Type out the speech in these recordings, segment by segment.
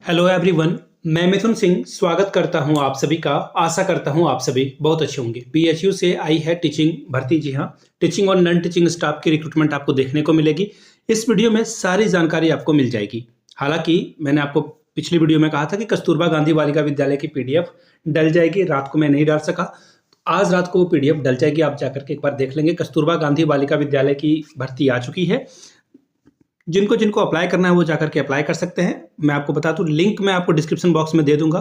Hello everyone. मैं मिथुन सिंह स्वागत करता हूं आप सभी का। आशा करता हूं आप सभी बहुत अच्छे होंगे। पीएचयू से आई है टीचिंग भर्ती। जी हां, टीचिंग और नॉन टीचिंग स्टाफ की रिक्रूटमेंट आपको देखने को मिलेगी। इस वीडियो में सारी जानकारी आपको मिल जाएगी। हालांकि मैंने आपको पिछली वीडियो में कहा था कि कस्तूरबा गांधी बालिका विद्यालय की पीडीएफ डल जाएगी। रात को मैं नहीं डाल सका, आज रात को वो पीडीएफ डल जाएगी। आप जाकर के एक बार देख लेंगे। कस्तूरबा गांधी बालिका विद्यालय की भर्ती आ चुकी है। जिनको जिनको अप्लाई करना है वो जाकर के अप्लाई कर सकते हैं। मैं आपको बता दूं, लिंक मैं आपको डिस्क्रिप्शन बॉक्स में दे दूंगा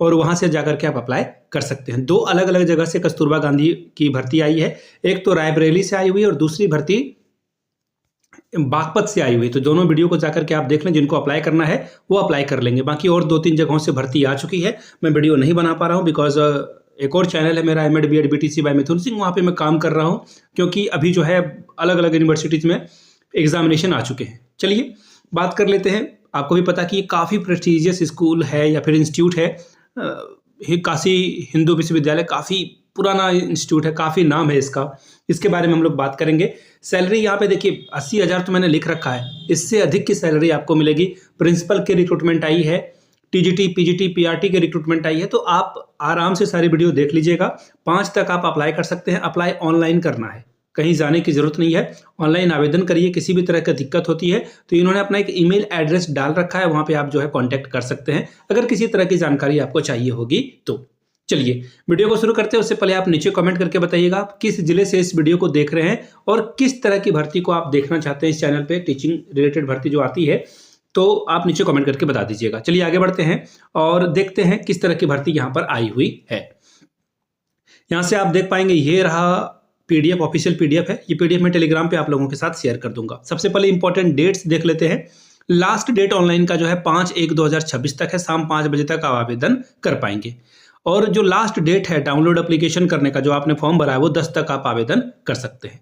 और वहां से जाकर के आप अप्लाई कर सकते हैं। दो अलग अलग जगह से कस्तूरबा गांधी की भर्ती आई है। एक तो रायबरेली से आई हुई है और दूसरी भर्ती बागपत से आई हुई है। तो दोनों वीडियो को जाकर के आप देख लें। जिनको अप्लाई करना है वो अप्लाई कर लेंगे। बाकी और 2-3 जगहों से भर्ती आ चुकी है। मैं वीडियो नहीं बना पा रहा हूँ बिकॉज एक और चैनल है मेरा एमएड बीएड बीटीसी बाय मिथुन सिंह, वहाँ पे मैं काम कर रहा हूँ क्योंकि अभी जो है अलग अलग यूनिवर्सिटीज में एग्जामिनेशन आ चुके हैं। चलिए बात कर लेते हैं। आपको भी पता कि ये काफ़ी प्रेस्टिजियस स्कूल है या फिर इंस्टीट्यूट है। काशी हिंदू विश्वविद्यालय काफ़ी पुराना इंस्टीट्यूट है, काफ़ी नाम है इसका। इसके बारे में हम लोग बात करेंगे। सैलरी यहाँ पे देखिए 80,000 तो मैंने लिख रखा है, इससे अधिक की सैलरी आपको मिलेगी। प्रिंसिपल की रिक्रूटमेंट आई है, टीजीटी पीजीटी पीआरटी की रिक्रूटमेंट आई है। तो आप आराम से सारी वीडियो देख लीजिएगा। 5 तक आप अप्लाई कर सकते हैं। अप्लाई ऑनलाइन करना है, कहीं जाने की जरूरत नहीं है। ऑनलाइन आवेदन करिए। किसी भी तरह की दिक्कत होती है तो इन्होंने अपना एक ईमेल एड्रेस डाल रखा है, वहां पे आप जो है कांटेक्ट कर सकते हैं अगर किसी तरह की जानकारी आपको चाहिए होगी तो। चलिए वीडियो को शुरू करते हैं। उससे पहले आप नीचे कमेंट करके बताइएगा आप किस जिले से इस वीडियो को देख रहे हैं और किस तरह की भर्ती को आप देखना चाहते हैं। इस चैनल पे टीचिंग रिलेटेड भर्ती जो आती है तो आप नीचे कमेंट करके बता दीजिएगा। चलिए आगे बढ़ते हैं और देखते हैं किस तरह की भर्ती यहाँ पर आई हुई है। यहाँ से आप देख पाएंगे, ये रहा पीडीएफ, ऑफिशियल पीडीएफ है। ये पीडीएफ मैं टेलीग्राम पे आप लोगों के साथ शेयर कर दूंगा। सबसे पहले इंपॉर्टेंट डेट्स देख लेते हैं। लास्ट डेट ऑनलाइन का जो है 5/1/2026 तक है। शाम 5 बजे तक आप आवेदन कर पाएंगे। और जो लास्ट डेट है डाउनलोड एप्लीकेशन करने का, जो आपने फॉर्म भरा है, वो 10 तक आप आवेदन कर सकते हैं।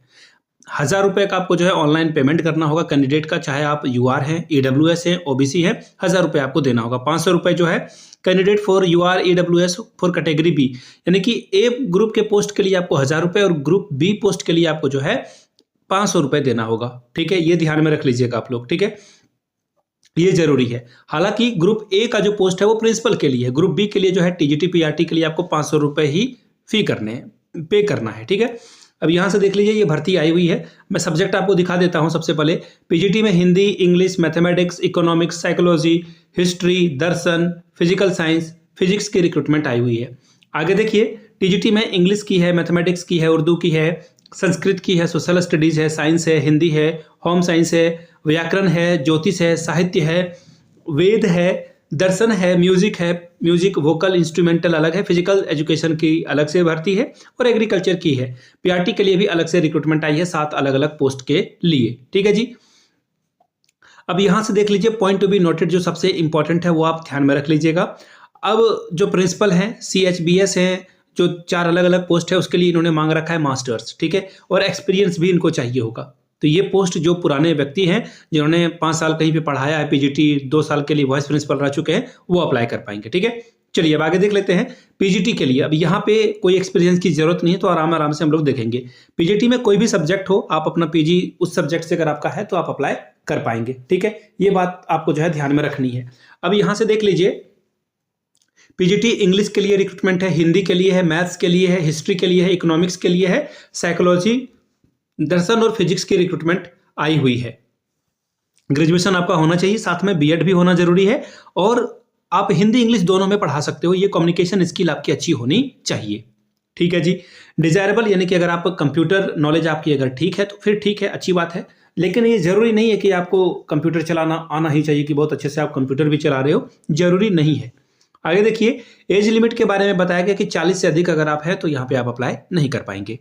1,000 रुपये का आपको जो है ऑनलाइन पेमेंट करना होगा कैंडिडेट का, चाहे आप यूआर हैं, ईडब्ल्यूएस हैं, ओबीसी हैं। 1,000 रुपये आपको देना होगा। 500 रुपये जो है candidate for UR EWS for category B, यानी कि ए ग्रुप के पोस्ट के लिए आपको 1,000 रुपये और ग्रुप बी पोस्ट के लिए आपको जो है 500 रुपये देना होगा। ठीक है, ये ध्यान में रख लीजिएगा आप लोग। ठीक है, ये जरूरी है। हालांकि ग्रुप ए का जो पोस्ट है वो प्रिंसिपल के लिए है। ग्रुप बी के लिए जो है टीजीटी पीआरटी के लिए आपको 500 रुपये ही फी पे करना है। ठीक है, अब यहाँ से देख लीजिए ये भर्ती आई हुई है। मैं सब्जेक्ट आपको दिखा देता हूँ। सबसे पहले पीजीटी में Hindi, English, mathematics, economics, psychology, history, दर्शन, फिजिकल साइंस, फिजिक्स की रिक्रूटमेंट आई हुई है। आगे देखिए, टीजीटी में इंग्लिश की है, मैथमेटिक्स की है, उर्दू की है, संस्कृत की है, सोशल स्टडीज है, साइंस है, हिंदी है, होम साइंस है, व्याकरण है, ज्योतिष है, साहित्य है, वेद है, दर्शन है, म्यूजिक वोकल इंस्ट्रूमेंटल अलग है, फिजिकल एजुकेशन की अलग से भर्ती है और एग्रीकल्चर की है। पीआरटी के लिए भी अलग से रिक्रूटमेंट आई है 7 अलग अलग पोस्ट के लिए। ठीक है जी। अब यहां से देख लीजिए पॉइंट टू बी नोटेड, जो सबसे इंपॉर्टेंट है वो आप ध्यान में रख लीजिएगा। अब जो प्रिंसिपल हैं, CHBS हैं, जो 4 अलग अलग पोस्ट है उसके लिए इन्होंने मांग रखा है मास्टर्स। ठीक है, और एक्सपीरियंस भी इनको चाहिए होगा। तो ये पोस्ट जो पुराने व्यक्ति हैं जिन्होंने 5 साल कहीं पे पढ़ाया है, पीजीटी 2 साल के लिए वाइस प्रिंसिपल रह चुके हैं, वो अप्लाई कर पाएंगे। ठीक है, चलिए अब आगे देख लेते हैं। पीजीटी के लिए अब यहाँ पे कोई एक्सपीरियंस की जरूरत नहीं है, तो आराम से हम लोग देखेंगे। पीजीटी में कोई भी सब्जेक्ट हो, आप अपना पीजी उस सब्जेक्ट से अगर आपका है तो आप अप्लाई कर पाएंगे। ठीक है, ये बात आपको जो है ध्यान में रखनी है। अब यहाँ से देख लीजिए, पीजीटी इंग्लिश के लिए रिक्रूटमेंट है, हिंदी के लिए है, मैथ्स के लिए है, हिस्ट्री के लिए है, इकोनॉमिक्स के लिए है, साइकोलॉजी, दर्शन और फिजिक्स की रिक्रूटमेंट आई हुई है। ग्रेजुएशन आपका होना चाहिए, साथ में बीएड भी होना जरूरी है और आप हिंदी इंग्लिश दोनों में पढ़ा सकते हो। ये कम्युनिकेशन स्किल आपकी अच्छी होनी चाहिए। ठीक है जी। डिजायरेबल यानी कि अगर आप कंप्यूटर नॉलेज आपकी अगर ठीक है तो फिर ठीक है, अच्छी बात है। लेकिन ये जरूरी नहीं है कि आपको कंप्यूटर चलाना आना ही चाहिए कि बहुत अच्छे से आप कंप्यूटर भी चला रहे हो, जरूरी नहीं है। आगे देखिए, एज लिमिट के बारे में बताया गया कि 40 से अधिक अगर आप है तो यहाँ पे आप अप्लाई नहीं कर पाएंगे।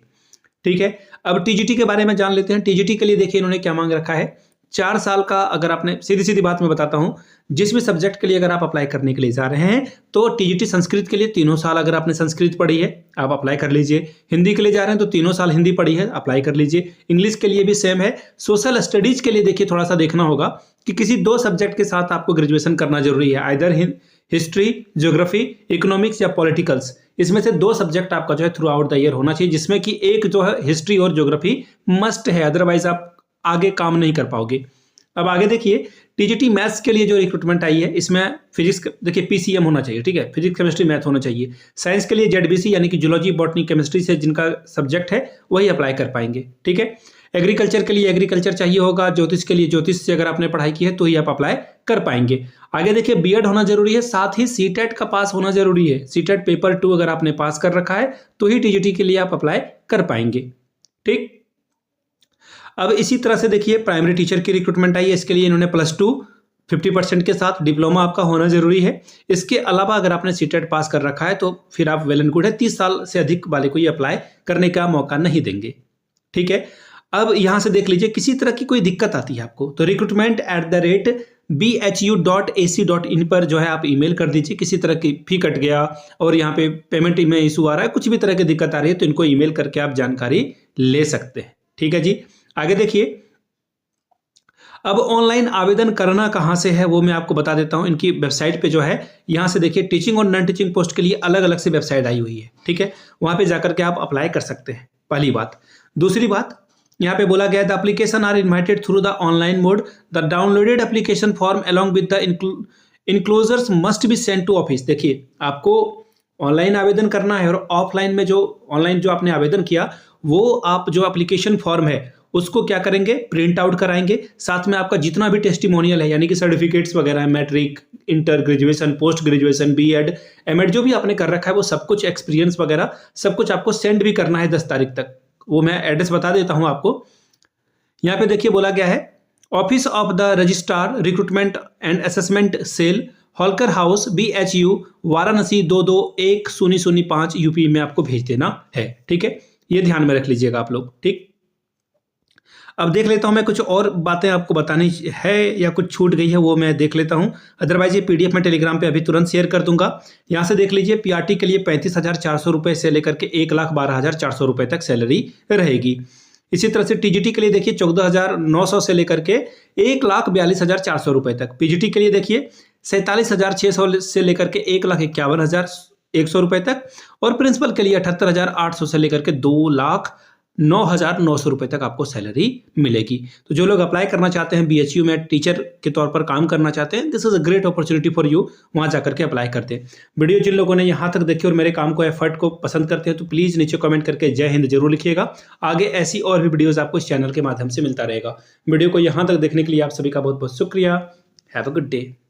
ठीक है, अब टीजीटी के बारे में जान लेते हैं। टीजीटी के लिए देखिए इन्होंने क्या मांग रखा है। 4 साल का, अगर आपने सीधी बात मैं बताता हूं, जिस भी सब्जेक्ट के लिए अगर आप अप्लाई करने के लिए जा रहे हैं तो टीजीटी संस्कृत के लिए 3 साल अगर आपने संस्कृत पढ़ी है आप अप्लाई कर लीजिए। हिंदी के लिए जा रहे हैं तो 3 साल हिंदी पढ़ी है, अप्लाई कर लीजिए। इंग्लिश के लिए भी सेम है। सोशल स्टडीज के लिए देखिए थोड़ा सा देखना होगा कि किसी 2 सब्जेक्ट के साथ आपको ग्रेजुएशन करना जरूरी है, आइदर हिस्ट्री, ज्योग्राफी, इकोनॉमिक्स या पॉलिटिकल्स। इसमें से 2 सब्जेक्ट आपका जो है थ्रू आउट द ईयर होना चाहिए, जिसमें कि एक जो है हिस्ट्री और ज्योग्राफी मस्ट है, अदरवाइज आप आगे काम नहीं कर पाओगे। अब आगे देखिए, टीजीटी मैथ्स के लिए जो रिक्रूटमेंट आई है, इसमें फिजिक्स देखिए पीसीएम होना चाहिए, ठीक है, फिजिक्स केमिस्ट्री मैथ होना चाहिए। साइंस के लिए जेडबीसी यानी कि जूलॉजी बॉटनी केमिस्ट्री से जिनका सब्जेक्ट है वही अप्लाई कर पाएंगे, ठीक है। एग्रीकल्चर के लिए एग्रीकल्चर चाहिए होगा, ज्योतिष के लिए ज्योतिष से अगर आपने पढ़ाई की है तो ही आप अप्लाई कर पाएंगे। आगे देखिए, बीएड होना जरूरी है, साथ ही सीटेट का पास होना जरूरी है। सीटेट पेपर 2 अगर आपने पास कर रखा है तो ही टीजीटी के लिए आप अप्लाई कर पाएंगे, ठीक। अब इसी तरह से देखिए, प्राइमरी टीचर की रिक्रूटमेंट आई है, इसके लिए इन्होंने +2 50% के साथ डिप्लोमा आपका होना जरूरी है। इसके अलावा अगर आपने सीटेट पास कर रखा है तो फिर आप वेल एंड गुड है, 30 साल से अधिक वाले को ये अप्लाई करने का मौका नहीं देंगे, ठीक है। अब यहां से देख लीजिए, किसी तरह की कोई दिक्कत आती है आपको तो recruitment@bhu.ac.in पर जो है आप ईमेल कर दीजिए। किसी तरह की फी कट गया और यहाँ पे पेमेंट में इशू आ रहा है, कुछ भी तरह की दिक्कत आ रही है तो इनको ईमेल करके आप जानकारी ले सकते हैं, ठीक है जी। आगे देखिए, अब ऑनलाइन आवेदन करना कहां से है वो मैं आपको बता देता हूं। इनकी वेबसाइट पे जो है, यहां से देखिए टीचिंग और नॉन टीचिंग पोस्ट के लिए अलग अलग से वेबसाइट आई हुई है, ठीक है। वहां पे जाकर के आप अप्लाई कर सकते हैं, पहली बात। दूसरी बात, यहाँ पे बोला गया the application are invited through the online mode, the downloaded application form along with the enclosures must be send to office. देखिए, आपको ऑनलाइन आवेदन करना है और ऑफलाइन में जो ऑनलाइन जो आपने आवेदन किया वो आप जो एप्लीकेशन फॉर्म है उसको क्या करेंगे, प्रिंट आउट कराएंगे। साथ में आपका जितना भी टेस्टिमोनियल है यानी कि सर्टिफिकेट्स वगैरह है, matric, inter, graduation, post graduation, BEd, MEd जो भी आपने कर रखा है वो सब कुछ, एक्सपीरियंस वगैरह सब कुछ आपको सेंड भी करना है 10 तारीख तक। वो मैं एड्रेस बता देता हूं आपको। यहाँ पे देखिए बोला गया है, office of the registrar recruitment and assessment cell, Holkar house, BHU, Varanasi 221005 UP में आपको भेज देना है, ठीक है। ये ध्यान में रख लीजिएगा आप लोग, ठीक। अब देख लेता हूं मैं, कुछ और बातें आपको बतानी है या कुछ छूट गई है वो मैं देख लेता हूं, अदरवाइज ये PDF में टेलीग्राम पे अभी तुरंत शेयर कर दूंगा। यहां से देख लीजिए, PRT के लिए 35,400 रुपए से लेकर के 1,12,400 रुपए तक सैलरी रहेगी। इसी तरह से TGT के लिए देखिए 14,900 से लेकर के 1,42,400 रुपए तक। PGT के लिए देखिए 47,600 से लेकर के 1,51,100 रुपए तक, और प्रिंसिपल के लिए 78,800 से लेकर के 2,09,900 रुपए तक आपको सैलरी मिलेगी। तो जो लोग अप्लाई करना चाहते हैं, BHU में टीचर के तौर पर काम करना चाहते हैं, this is a great opportunity for you, वहां जाकर के अप्लाई करते हैं। वीडियो जिन लोगों ने यहाँ तक देखी और मेरे काम को, एफर्ट को पसंद करते हैं तो प्लीज नीचे कमेंट करके जय हिंद जरूर लिखिएगा। आगे ऐसी और भी वीडियोज आपको इस चैनल के माध्यम से मिलता रहेगा। वीडियो को यहाँ तक देखने के लिए आप सभी का बहुत बहुत शुक्रिया। Have a good day.